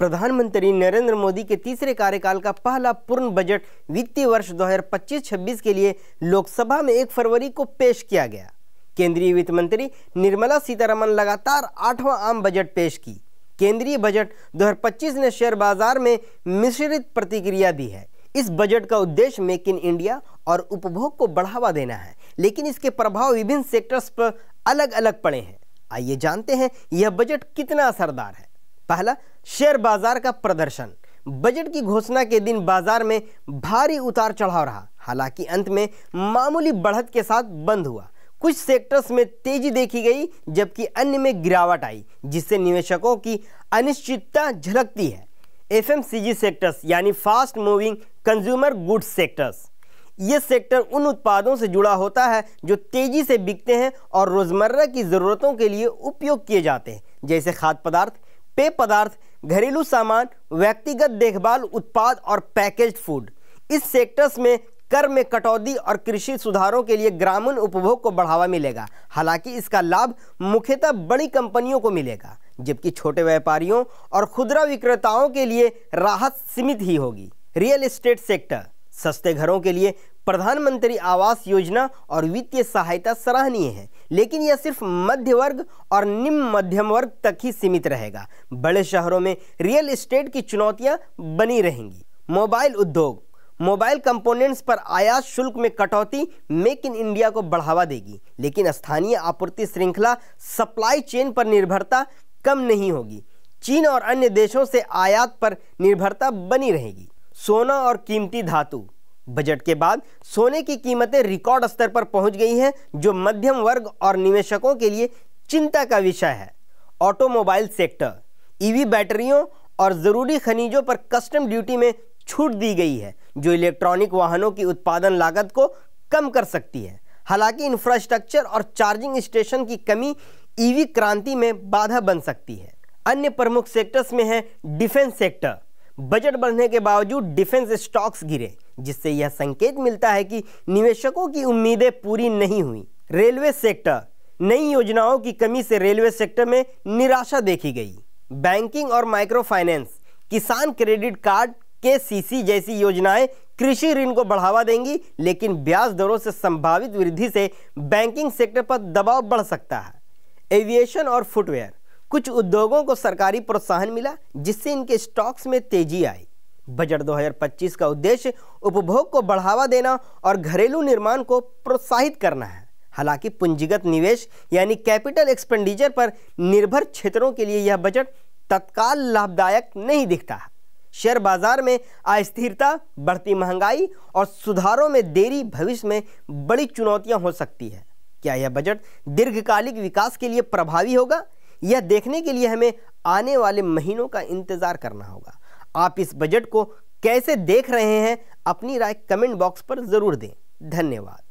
प्रधानमंत्री नरेंद्र मोदी के तीसरे कार्यकाल का पहला पूर्ण बजट वित्तीय वर्ष 2025-26 के लिए लोकसभा में 1 फरवरी को पेश किया गया। केंद्रीय वित्त मंत्री निर्मला सीतारमण लगातार 8वां आम बजट पेश की। केंद्रीय बजट 2025 ने शेयर बाजार में मिश्रित प्रतिक्रिया दी है। इस बजट का उद्देश्य मेक इन इंडिया और उपभोग को बढ़ावा देना है, लेकिन इसके प्रभाव विभिन्न सेक्टर्स पर अलग अलग पड़े हैं। आइए जानते हैं यह बजट कितना असरदार है। पहला, शेयर बाजार का प्रदर्शन। बजट की घोषणा के दिन बाजार में भारी उतार चढ़ाव रहा, हालांकि अंत में मामूली बढ़त के साथ बंद हुआ। कुछ सेक्टर्स में तेजी देखी गई जबकि अन्य में गिरावट आई, जिससे निवेशकों की अनिश्चितता झलकती है। एफएमसीजी सेक्टर्स यानी fast moving consumer goods sectors, ये सेक्टर उन उत्पादों से जुड़ा होता है जो तेजी से बिकते हैं और रोजमर्रा की जरूरतों के लिए उपयोग किए जाते हैं, जैसे खाद्य पदार्थ, पेय पदार्थ, घरेलू सामान, व्यक्तिगत देखभाल उत्पाद और पैकेज्ड फूड। इस सेक्टर्स में कर में कटौती और कृषि सुधारों के लिए ग्रामीण उपभोग को बढ़ावा मिलेगा। हालांकि इसका लाभ मुख्यतः बड़ी कंपनियों को मिलेगा, जबकि छोटे व्यापारियों और खुदरा विक्रेताओं के लिए राहत सीमित ही होगी। रियल एस्टेट सेक्टर, सस्ते घरों के लिए प्रधानमंत्री आवास योजना और वित्तीय सहायता सराहनीय है, लेकिन यह सिर्फ मध्य वर्ग और निम्न मध्यम वर्ग तक ही सीमित रहेगा। बड़े शहरों में रियल एस्टेट की चुनौतियां बनी रहेंगी। मोबाइल उद्योग, मोबाइल कंपोनेंट्स पर आयात शुल्क में कटौती मेक इन इंडिया को बढ़ावा देगी, लेकिन स्थानीय आपूर्ति श्रृंखला सप्लाई चेन पर निर्भरता कम नहीं होगी। चीन और अन्य देशों से आयात पर निर्भरता बनी रहेगी। सोना और कीमती धातु, बजट के बाद सोने की कीमतें रिकॉर्ड स्तर पर पहुंच गई हैं, जो मध्यम वर्ग और निवेशकों के लिए चिंता का विषय है। ऑटोमोबाइल सेक्टर, ईवी बैटरियों और जरूरी खनिजों पर कस्टम ड्यूटी में छूट दी गई है, जो इलेक्ट्रॉनिक वाहनों की उत्पादन लागत को कम कर सकती है। हालांकि इंफ्रास्ट्रक्चर और चार्जिंग स्टेशन की कमी ईवी क्रांति में बाधा बन सकती है। अन्य प्रमुख सेक्टर्स में है डिफेंस सेक्टर। बजट बढ़ने के बावजूद डिफेंस स्टॉक्स गिरे, जिससे यह संकेत मिलता है कि निवेशकों की उम्मीदें पूरी नहीं हुई। रेलवे सेक्टर, नई योजनाओं की कमी से रेलवे सेक्टर में निराशा देखी गई। बैंकिंग और माइक्रो फाइनेंस, किसान क्रेडिट कार्ड, केसीसी जैसी योजनाएं कृषि ऋण को बढ़ावा देंगी, लेकिन ब्याज दरों से संभावित वृद्धि से बैंकिंग सेक्टर पर दबाव बढ़ सकता है। एविएशन और फुटवेयर, कुछ उद्योगों को सरकारी प्रोत्साहन मिला, जिससे इनके स्टॉक्स में तेजी आई। बजट 2025 का उद्देश्य उपभोग को बढ़ावा देना और घरेलू निर्माण को प्रोत्साहित करना है। हालांकि पूंजीगत निवेश यानी कैपिटल एक्सपेंडिचर पर निर्भर क्षेत्रों के लिए यह बजट तत्काल लाभदायक नहीं दिखता है। शेयर बाजार में अस्थिरता, बढ़ती महंगाई और सुधारों में देरी भविष्य में बड़ी चुनौतियां हो सकती है। क्या यह बजट दीर्घकालिक विकास के लिए प्रभावी होगा? यह देखने के लिए हमें आने वाले महीनों का इंतजार करना होगा। आप इस बजट को कैसे देख रहे हैं? अपनी राय कमेंट बॉक्स पर जरूर दें। धन्यवाद।